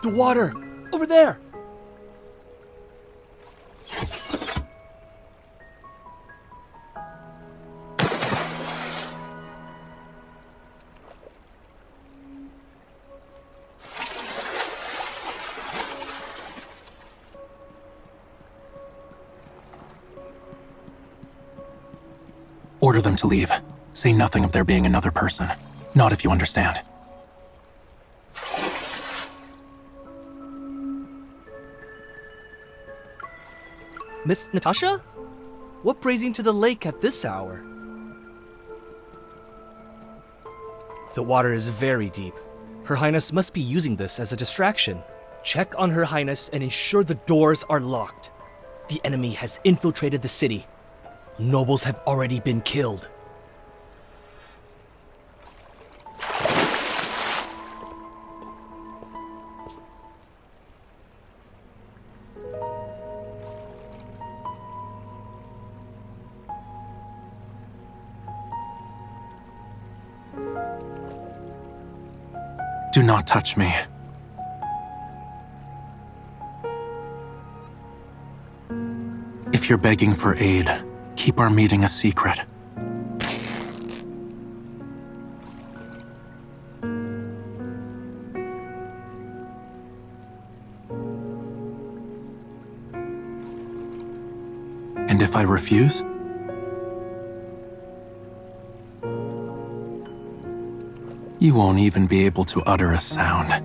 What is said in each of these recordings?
The water! Over there! Order them to leave. Say nothing of there being another person. Not if you understand. Miss Natasha? What brings you to the lake at this hour? The water is very deep. Her Highness must be using this as a distraction. Check on Her Highness and ensure the doors are locked. The enemy has infiltrated the city. Nobles have already been killed. Do not touch me. If you're begging for aid, keep our meeting a secret. And if I refuse? You won't even be able to utter a sound.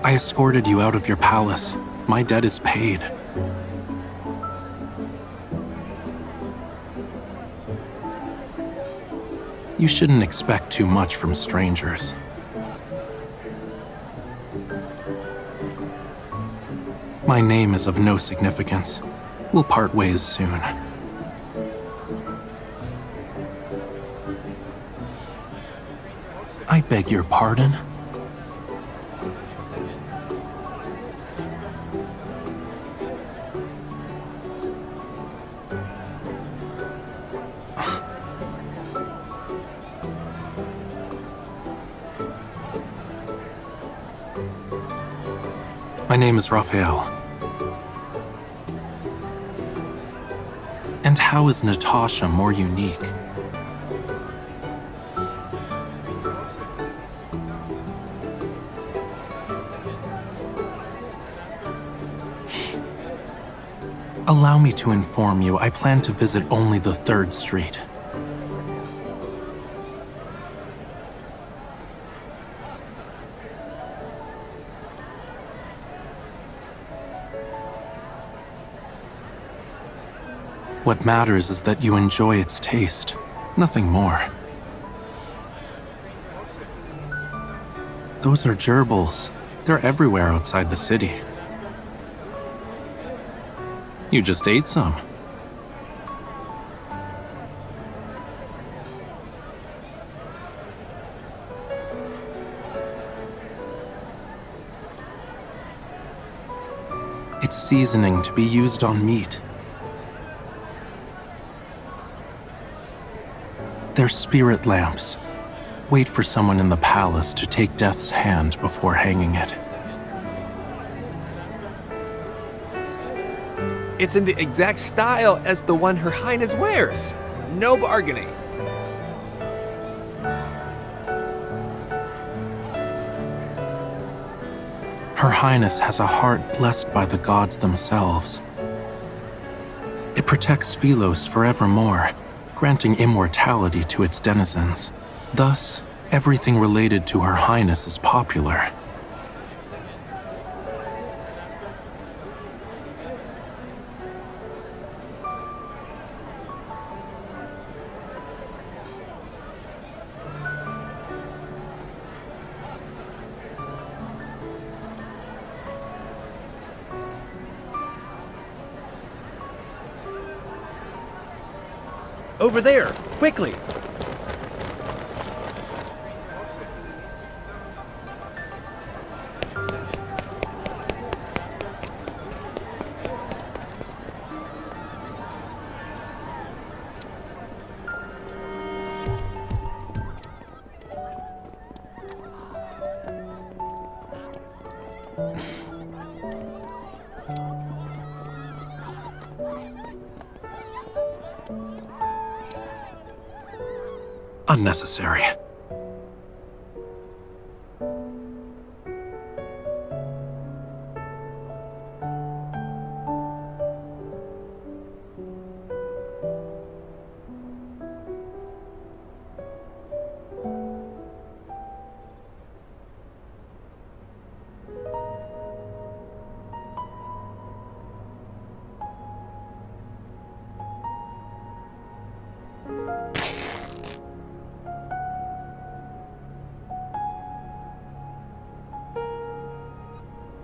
I escorted you out of your palace. My debt is paid. You shouldn't expect too much from strangers. My name is of no significance. We'll part ways soon. I beg your pardon? My name is Rafayel. And how is Natasha more unique? Allow me to inform you, I plan to visit only the 3rd Street. What matters is that you enjoy its taste, nothing more. Those are gerbils. They're everywhere outside the city. You just ate some. It's seasoning to be used on meat. They're spirit lamps. Wait for someone in the palace to take Death's hand before hanging it. It's in the exact style as the one Her Highness wears. No bargaining. Her Highness has a heart blessed by the gods themselves. It protects Philos forevermore, granting immortality to its denizens. Thus, everything related to Her Highness is popular. Over there! Quickly! Unnecessary.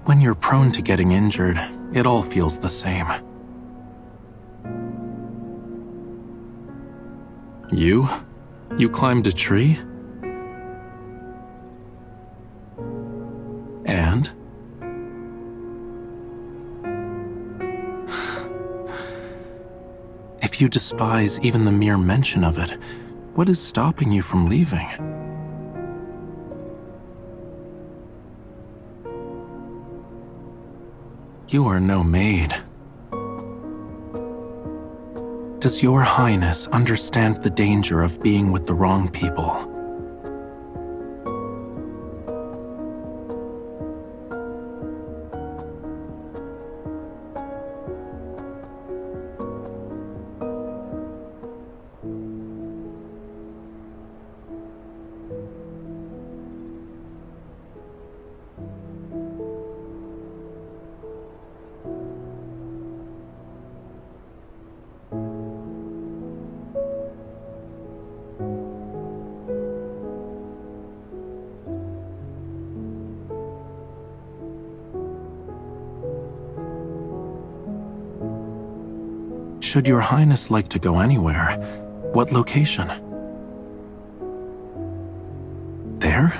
When you're prone to getting injured, it all feels the same. You? You climbed a tree? And? If you despise even the mere mention of it, what is stopping you from leaving? You are no maid. Does Your Highness understand the danger of being with the wrong people? Should Your Highness like to go anywhere, what location? There?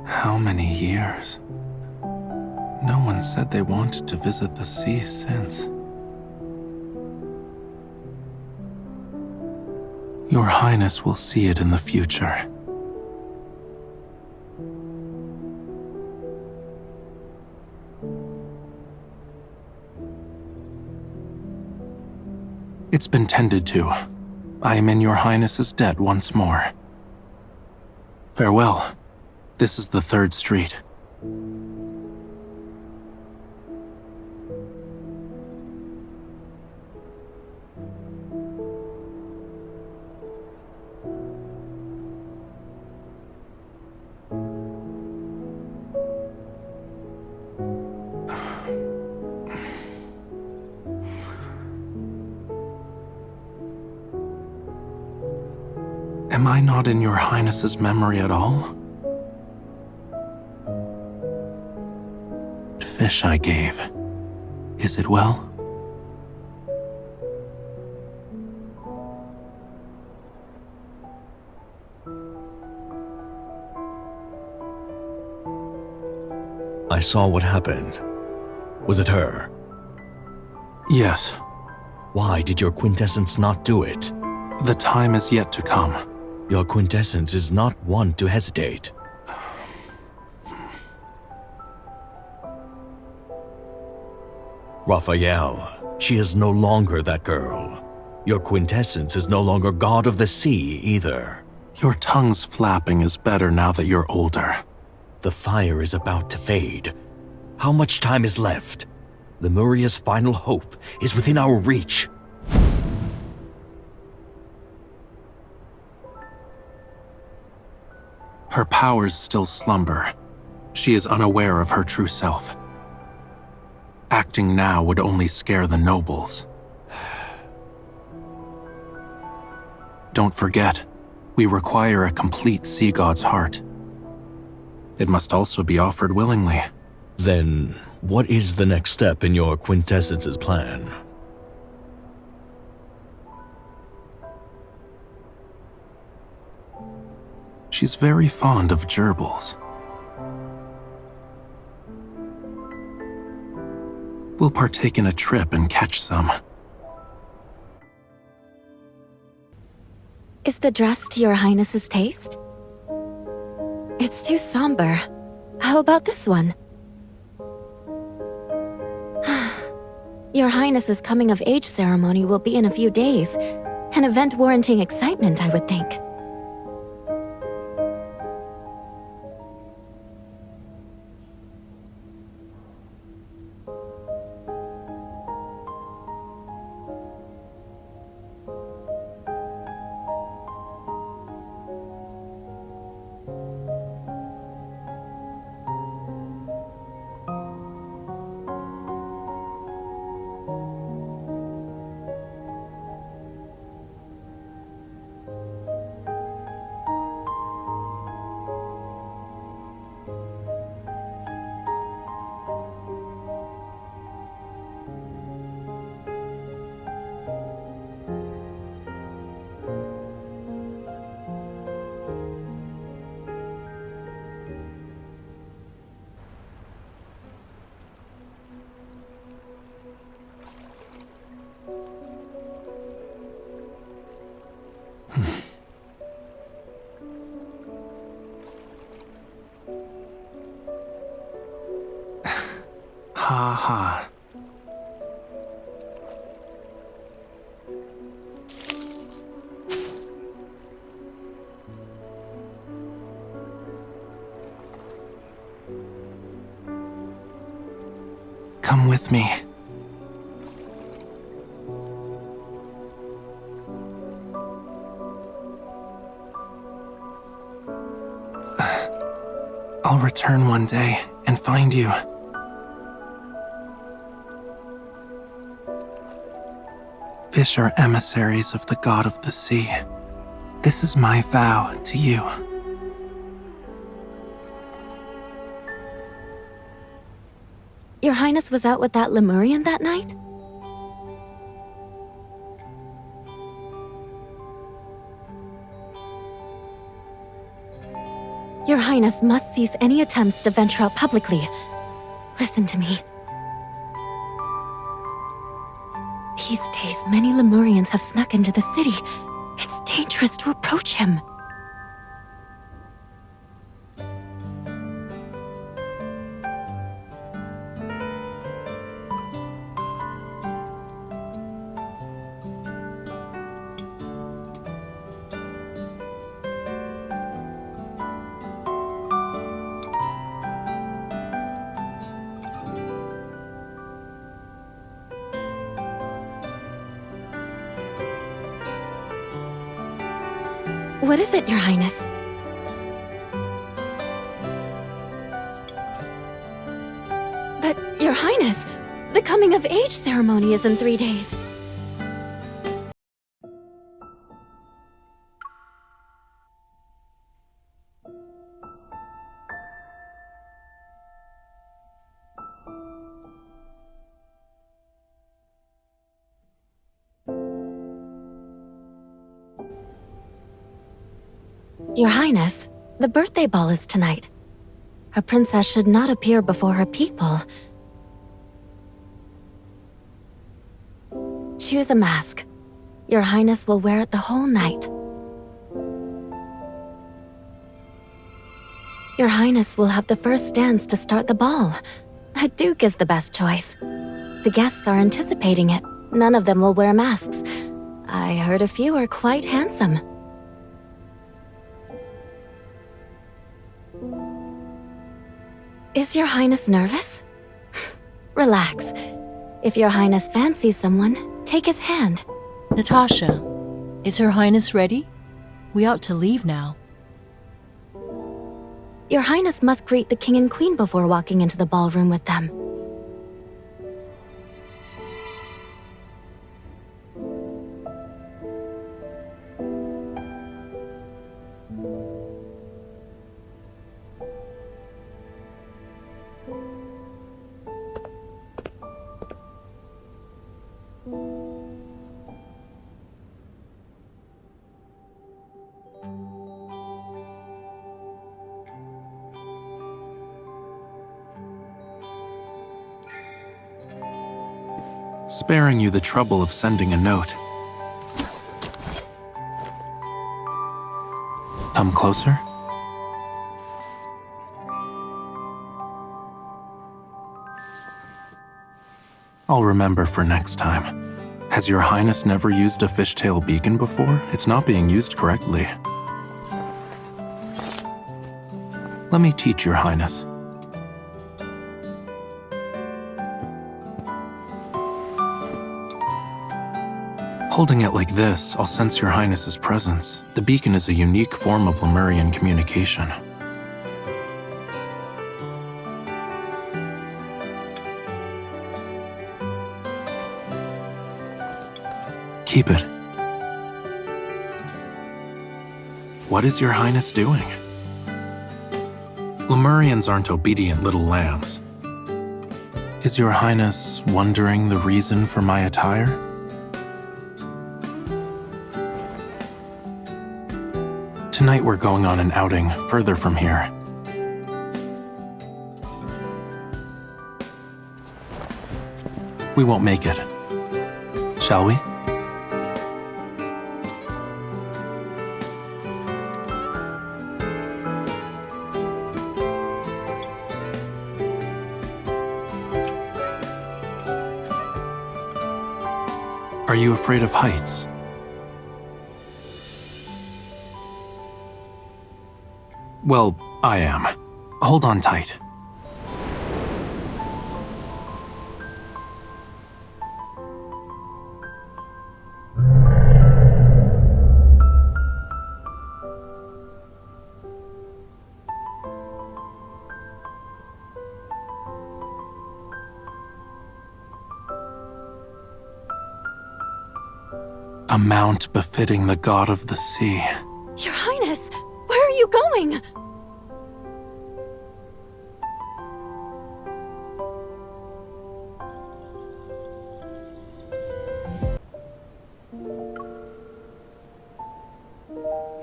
How many years? No one said they wanted to visit the sea since. Your Highness will see it in the future. It's been tended to. I am in Your Highness's debt once more. Farewell. This is the 3rd Street. Am I not in Your Highness's memory at all? Fish I gave. Is it well? I saw what happened. Was it her? Yes. Why did your quintessence not do it? The time is yet to come. Your quintessence is not one to hesitate. Rafayel, she is no longer that girl. Your quintessence is no longer god of the sea either. Your tongue's flapping is better now that you're older. The fire is about to fade. How much time is left? Lemuria's final hope is within our reach. Her powers still slumber. She is unaware of her true self. Acting now would only scare the nobles. Don't forget, we require a complete sea god's heart. It must also be offered willingly. Then, what is the next step in your quintessence's plan? She's very fond of gerbils. We'll partake in a trip and catch some. Is the dress to your highness's taste? It's too somber. How about this one? Your highness's coming-of-age ceremony will be in a few days. An event warranting excitement, I would think. Ha ha. Come with me. I'll return one day and find you. Fish are emissaries of the god of the sea. This is my vow to you. Your highness was out with that Lemurian that night? Your highness must cease any attempts to venture out publicly. Listen to me. These days, many Lemurians have snuck into the city. It's dangerous to approach him. What is it, Your Highness? But, Your Highness, the coming-of-age ceremony is in 3 days. Your Highness, the birthday ball is tonight. A princess should not appear before her people. Choose a mask. Your Highness will wear it the whole night. Your Highness will have the first dance to start the ball. A duke is the best choice. The guests are anticipating it. None of them will wear masks. I heard a few are quite handsome. Is Your Highness nervous? Relax. If Your Highness fancies someone, take his hand. Natasha, is Her Highness ready? We ought to leave now. Your Highness must greet the King and Queen before walking into the ballroom with them. Sparing you the trouble of sending a note. Come closer. I'll remember for next time. Has Your Highness never used a fishtail beacon before? It's not being used correctly. Let me teach Your Highness. Holding it like this, I'll sense Your Highness's presence. The beacon is a unique form of Lemurian communication. Keep it. What is Your Highness doing? Lemurians aren't obedient little lambs. Is Your Highness wondering the reason for my attire? Tonight we're going on an outing further from here. We won't make it. Shall we? Are you afraid of heights? Well, I am. Hold on tight. A mount befitting the god of the sea. Your Highness, where are you going?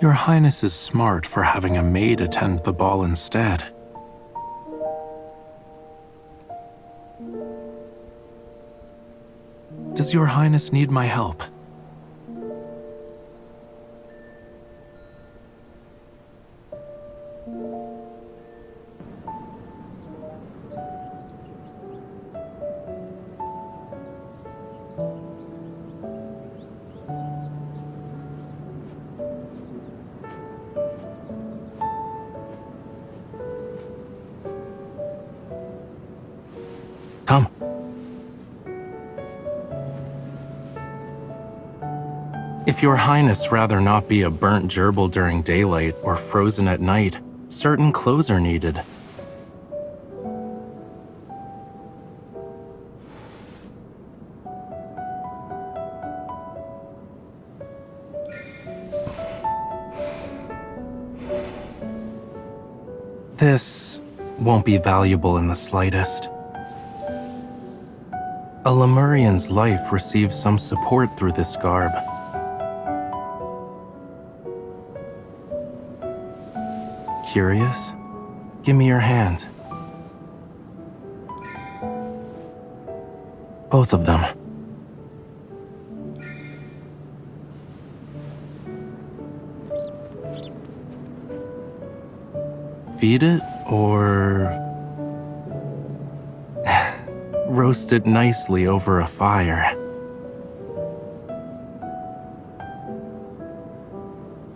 Your Highness is smart for having a maid attend the ball instead. Does Your Highness need my help? Come. If Your Highness rather not be a burnt gerbil during daylight or frozen at night, certain clothes are needed. This won't be valuable in the slightest. A Lemurian's life receives some support through this garb. Curious? Give me your hand. Both of them. Feed it, or roast it nicely over a fire.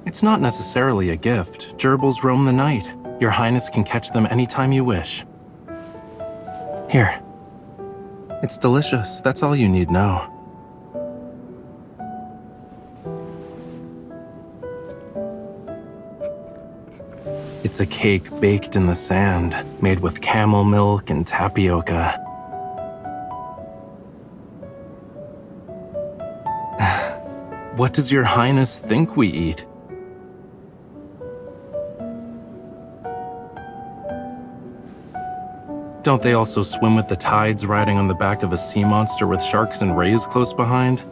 It's not necessarily a gift. Gerbils roam the night. Your Highness can catch them anytime you wish. Here. It's delicious. That's all you need know. It's a cake baked in the sand, made with camel milk and tapioca. What does your highness think we eat? Don't they also swim with the tides riding on the back of a sea monster with sharks and rays close behind?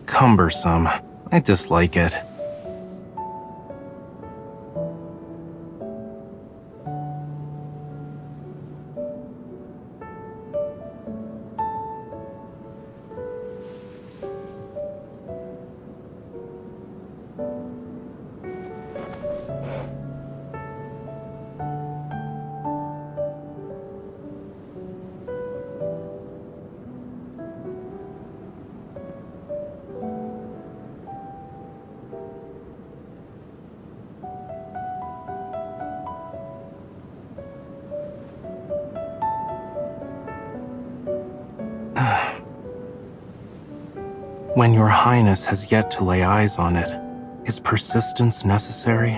Cumbersome. I dislike it. When your highness has yet to lay eyes on it, is persistence necessary?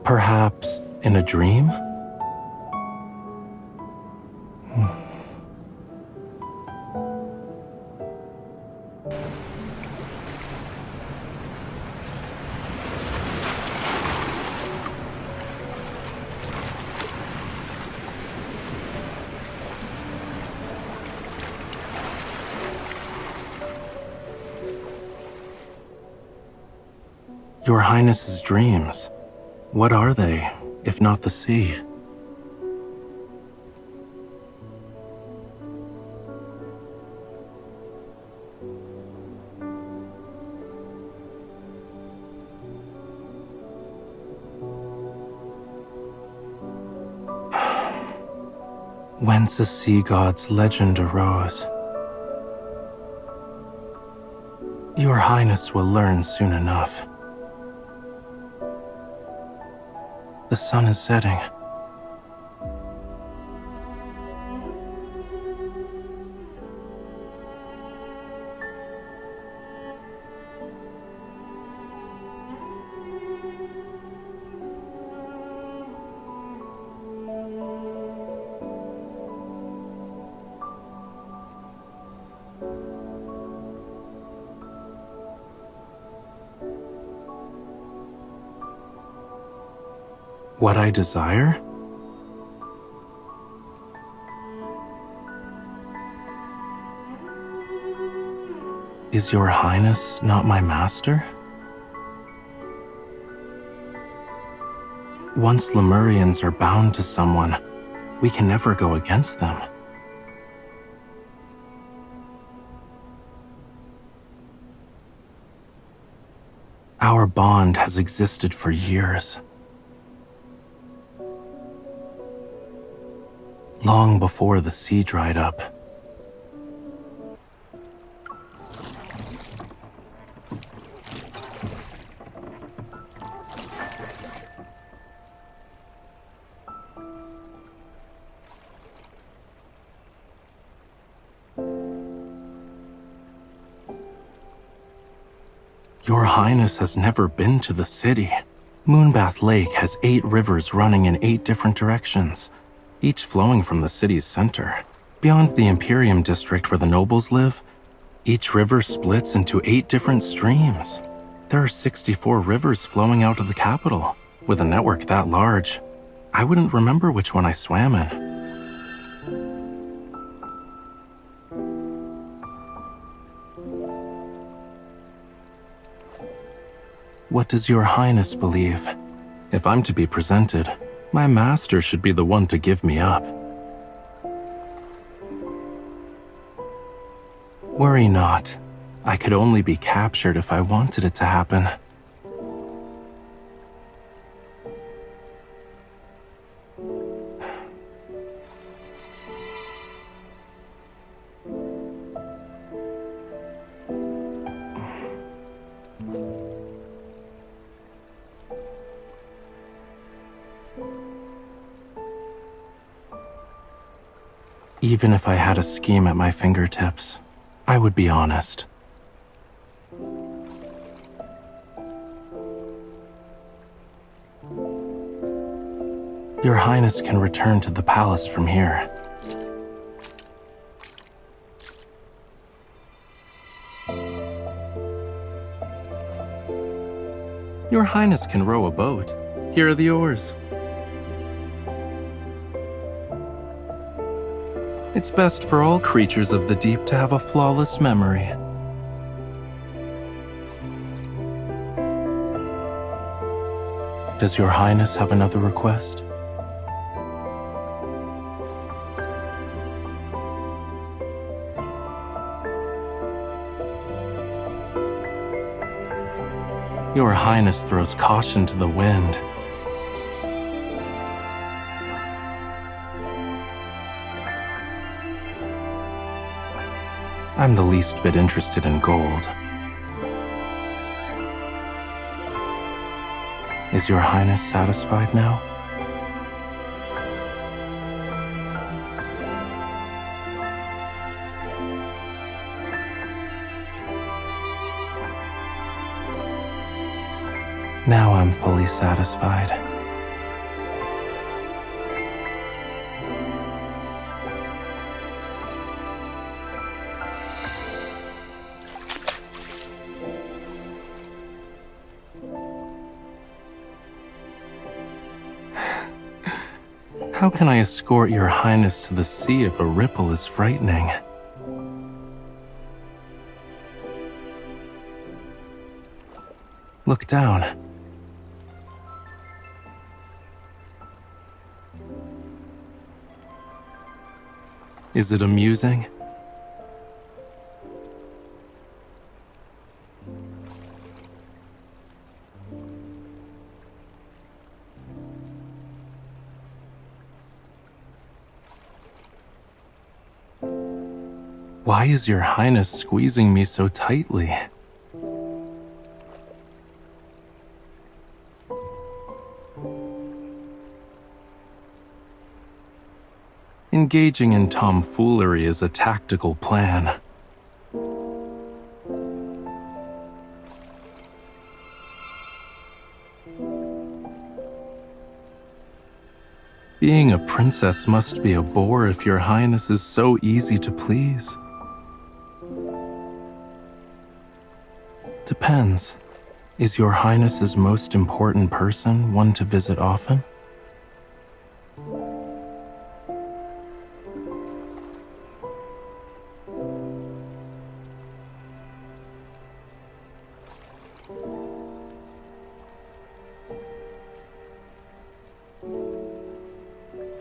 Perhaps in a dream? Your Highness's dreams, what are they, if not the sea? Whence a sea god's legend arose. Your Highness will learn soon enough. The sun is setting. What I desire? Is your Highness not my master? Once Lemurians are bound to someone, we can never go against them. Our bond has existed for years. Long before the sea dried up. Your Highness has never been to the city. Moonbath Lake has 8 rivers running in 8 different directions, each flowing from the city's center. Beyond the Imperium district where the nobles live, each river splits into 8 different streams. There are 64 rivers flowing out of the capital. With a network that large, I wouldn't remember which one I swam in. What does your Highness believe? If I'm to be presented, my master should be the one to give me up. Worry not. I could only be captured if I wanted it to happen. Even if I had a scheme at my fingertips, I would be honest. Your Highness can return to the palace from here. Your Highness can row a boat. Here are the oars. It's best for all creatures of the deep to have a flawless memory. Does Your Highness have another request? Your Highness throws caution to the wind. I'm the least bit interested in gold. Is Your Highness satisfied now? Now I'm fully satisfied. How can I escort Your Highness to the sea if a ripple is frightening? Look down. Is it amusing? Why is Your Highness squeezing me so tightly? Engaging in tomfoolery is a tactical plan. Being a princess must be a bore if Your Highness is so easy to please. Depends. Is Your Highness's most important person one to visit often?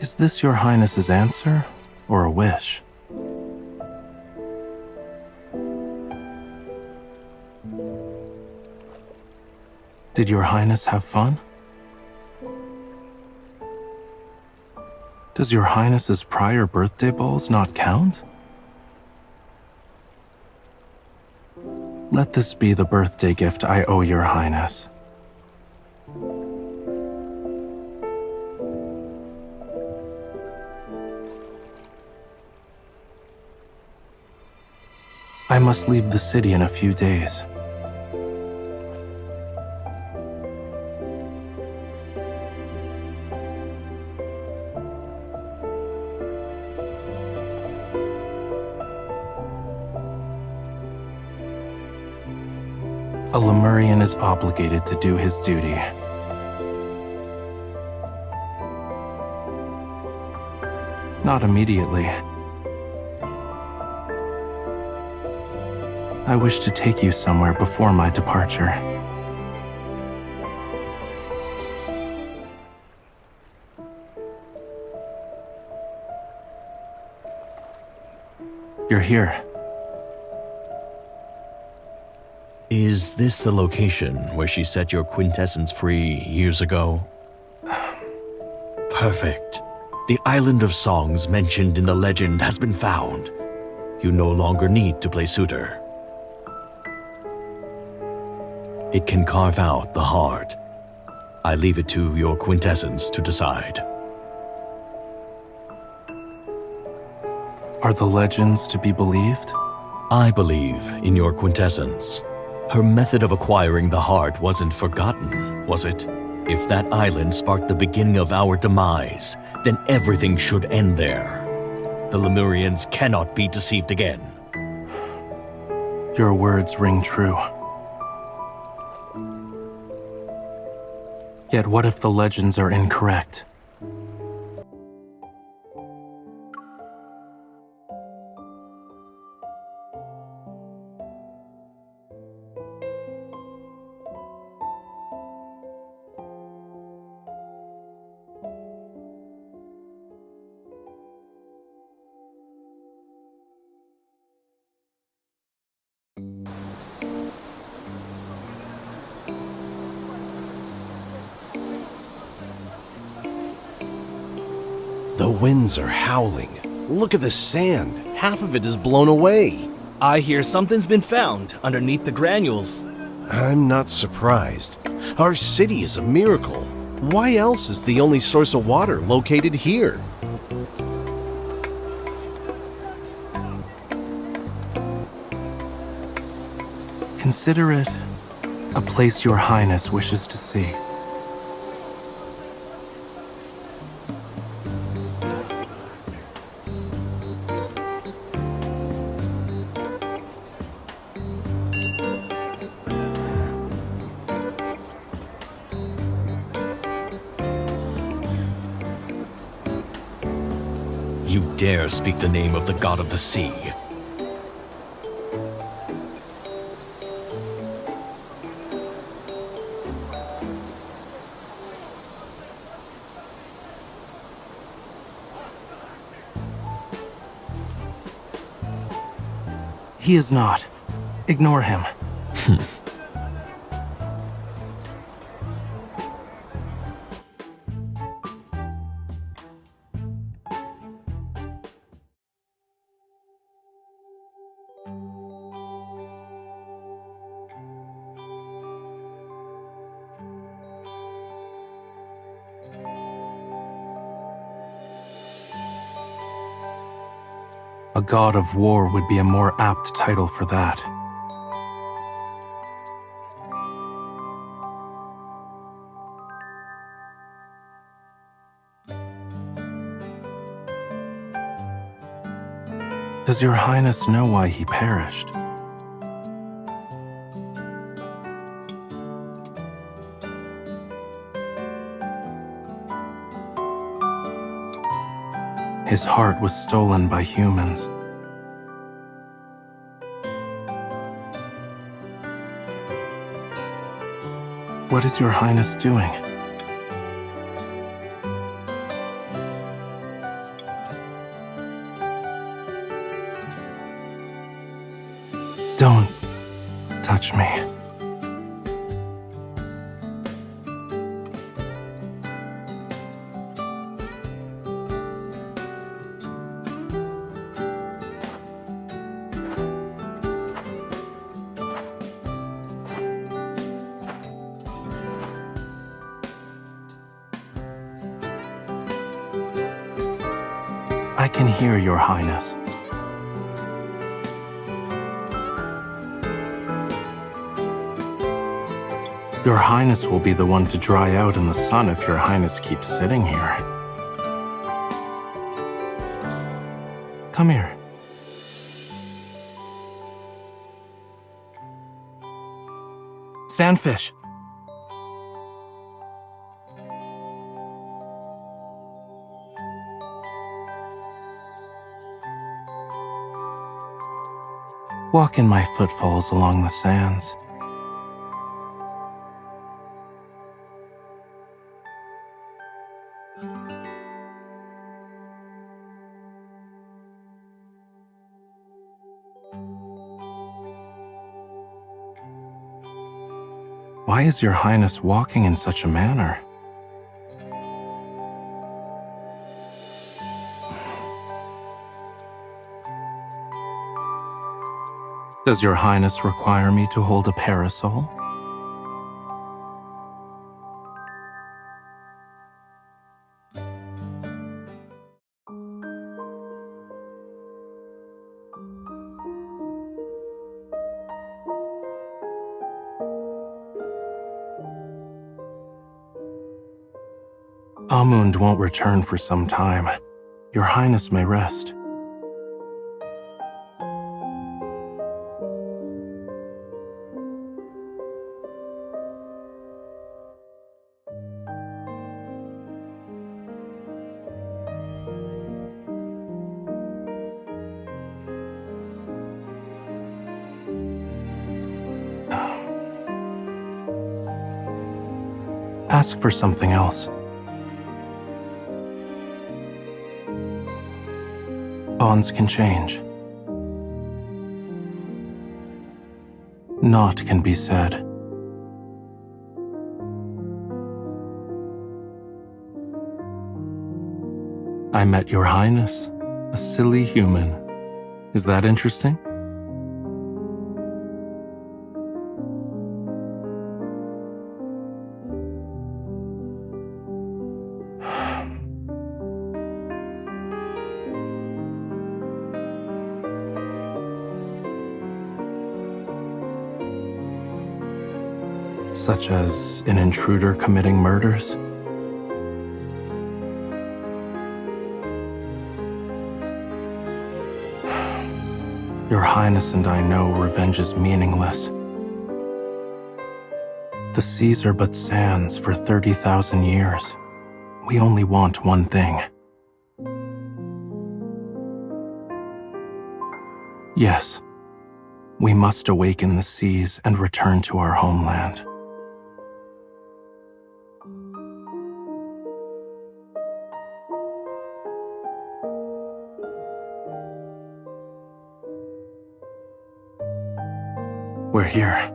Is this Your Highness's answer, or a wish? Did Your Highness have fun? Does Your Highness's prior birthday balls not count? Let this be the birthday gift I owe Your Highness. I must leave the city in a few days. A Lemurian is obligated to do his duty. Not immediately. I wish to take you somewhere before my departure. You're here. Is this the location where she set your quintessence free years ago? Perfect. The island of songs mentioned in the legend has been found. You no longer need to play suitor. It can carve out the heart. I leave it to your quintessence to decide. Are the legends to be believed? I believe in your quintessence. Her method of acquiring the heart wasn't forgotten, was it? If that island sparked the beginning of our demise, then everything should end there. The Lemurians cannot be deceived again. Your words ring true. Yet what if the legends are incorrect? The winds are howling. Look at the sand. Half of it is blown away. I hear something's been found underneath the granules. I'm not surprised. Our city is a miracle. Why else is the only source of water located here? Consider it a place your highness wishes to see. You dare speak the name of the god of the sea. He is not. Ignore him. A god of war would be a more apt title for that. Does your highness know why he perished? His heart was stolen by humans. What is your highness doing? Don't touch me. I can hear your highness. Your highness will be the one to dry out in the sun if your highness keeps sitting here. Come here. Sandfish. Walk in my footfalls along the sands. Why is your highness walking in such a manner? Does your highness require me to hold a parasol? Amund won't return for some time. Your Highness may rest. Ask for something else. Bonds can change. Naught can be said. I met your Highness, a silly human. Is that interesting? Such as an intruder committing murders? Your Highness and I know revenge is meaningless. The seas are but sands for 30,000 years. We only want one thing. Yes, we must awaken the seas and return to our homeland. We're here.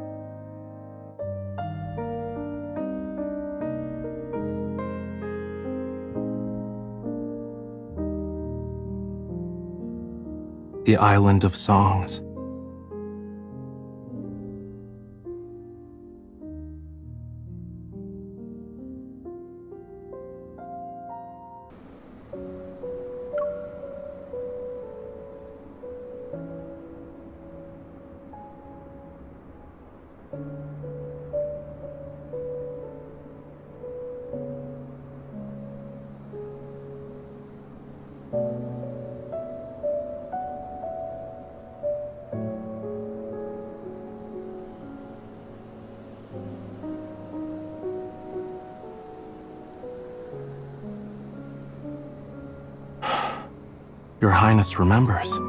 The Island of Songs. Your Highness remembers.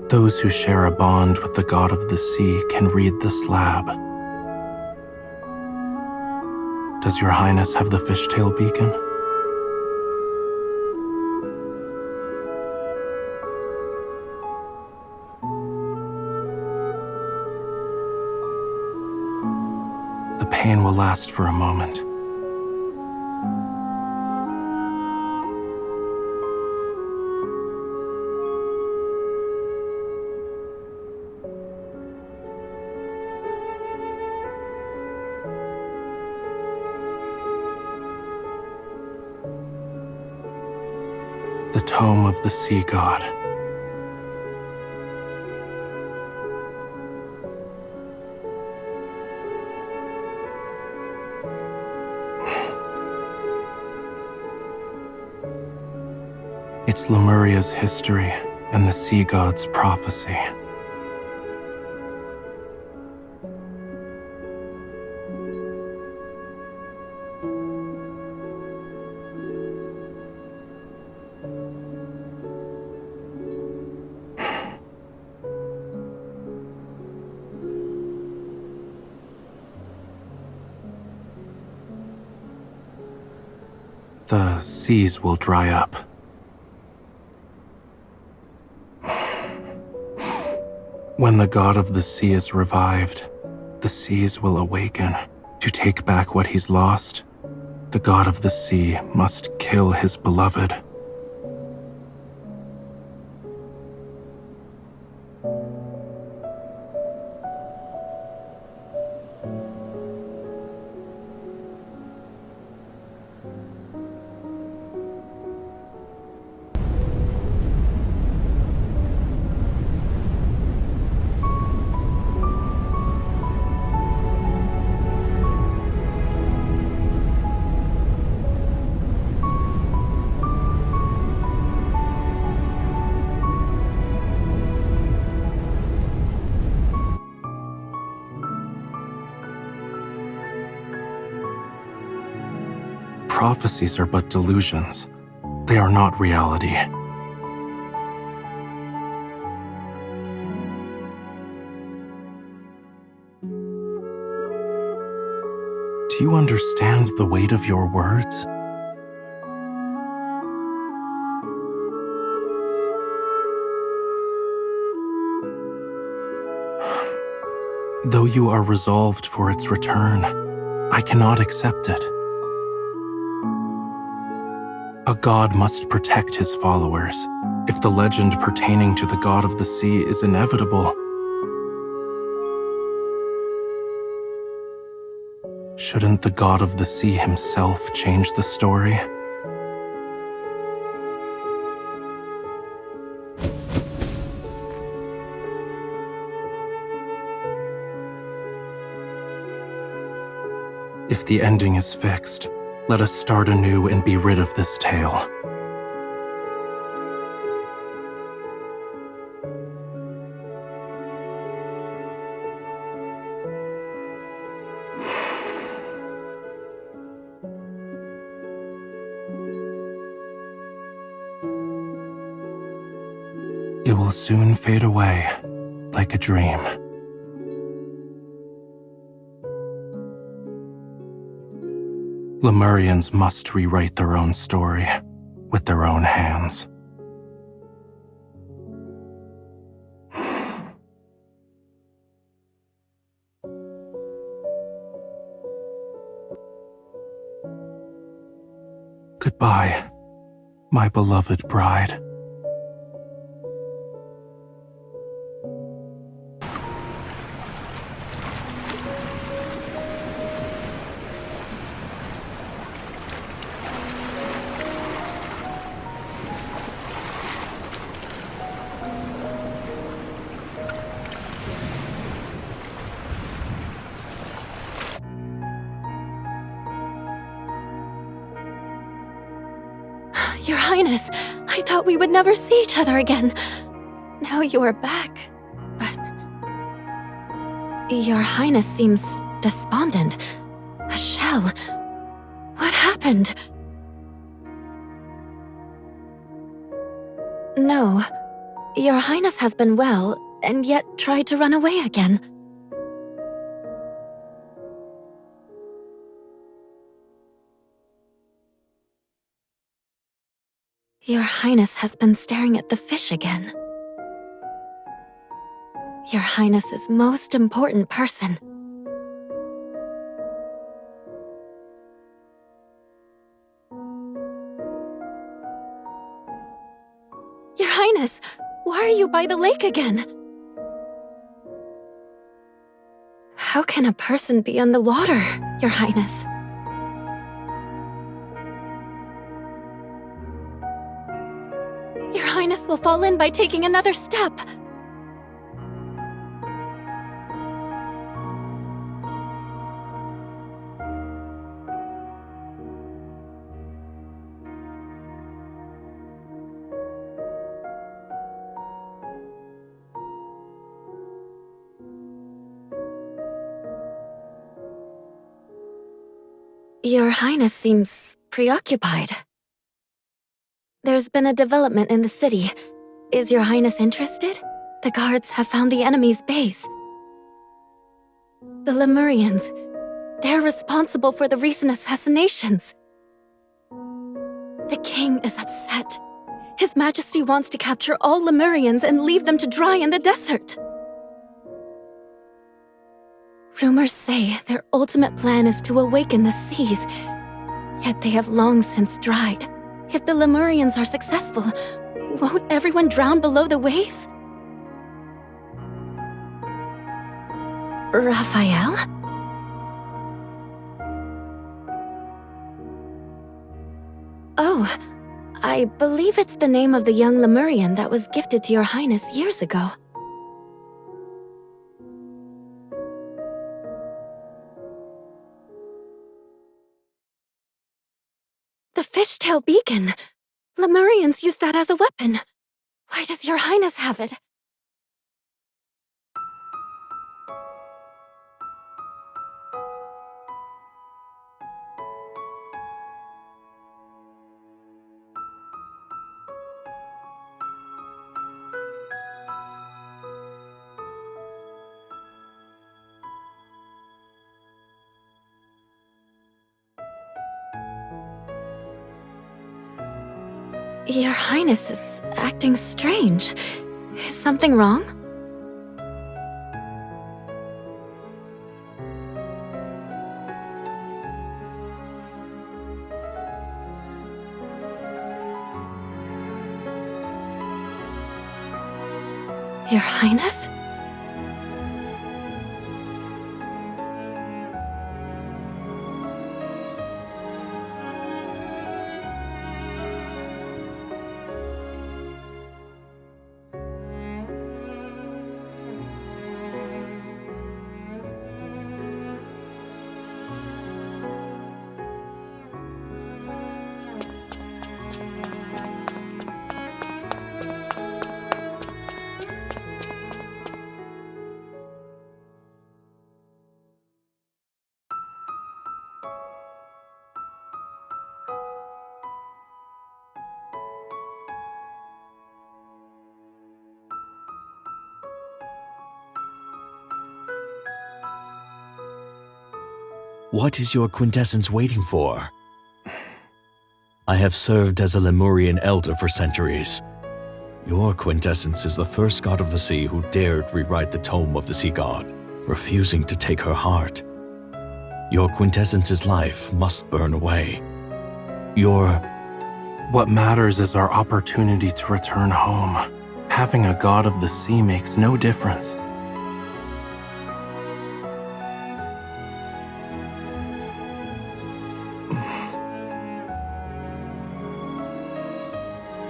Those who share a bond with the god of the sea can read the slab. Does your Highness have the fishtail beacon? The pain will last for a moment. The tome of the sea god. It's Lemuria's history and the sea god's prophecy. The seas will dry up. When the god of the sea is revived, the seas will awaken to take back what he's lost The god of the sea must kill his beloved. Prophecies are but delusions. They are not reality. Do you understand the weight of your words? Though you are resolved for its return, I cannot accept it. A god must protect his followers. If the legend pertaining to the god of the sea is inevitable, shouldn't the god of the sea himself change the story? If the ending is fixed, let us start anew and be rid of this tale. It will soon fade away, like a dream. Lemurians must rewrite their own story, with their own hands. Goodbye, my beloved bride. Your Highness, I thought we would never see each other again. Now you are back, but... Your Highness seems despondent. A shell. What happened? No. Your Highness has been well, and yet tried to run away again. Your Highness has been staring at the fish again. Your Highness's most important person. Your Highness, why are you by the lake again? How can a person be on the water, Your Highness? Your Highness will fall in by taking another step. Your Highness seems preoccupied. There's been a development in the city. Is Your Highness interested? The guards have found the enemy's base. The Lemurians. They're responsible for the recent assassinations. The king is upset. His Majesty wants to capture all Lemurians and leave them to dry in the desert. Rumors say their ultimate plan is to awaken the seas. Yet they have long since dried. If the Lemurians are successful, won't everyone drown below the waves? Raphael? Oh, I believe it's the name of the young Lemurian that was gifted to your highness years ago. The fishtail beacon! Lemurians use that as a weapon. Why does your highness have it? Your highness is acting strange. Is something wrong? Your highness? What is your quintessence waiting for? I have served as a Lemurian elder for centuries. Your quintessence is the first god of the sea who dared rewrite the tome of the sea god, refusing to take her heart. Your quintessence's life must burn away. What matters is our opportunity to return home. Having a god of the sea makes no difference.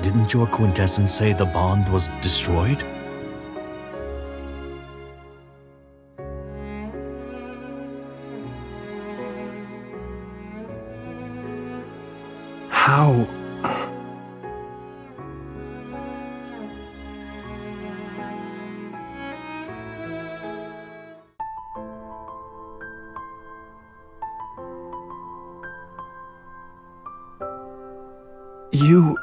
Didn't your quintessence say the bond was destroyed? How? You...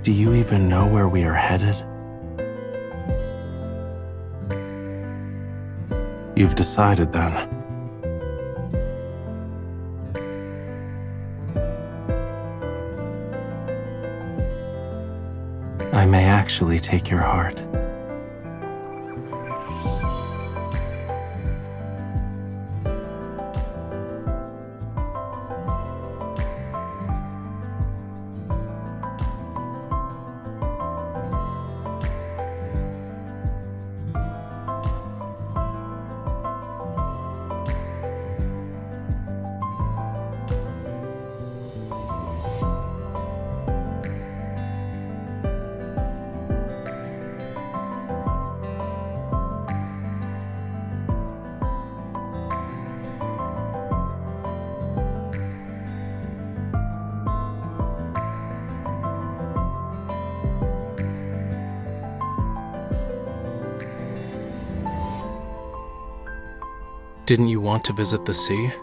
Do you even know where we are headed? You've decided then. I may actually take your heart. Didn't you want to visit the sea?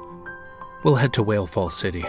We'll head to Whalefall City.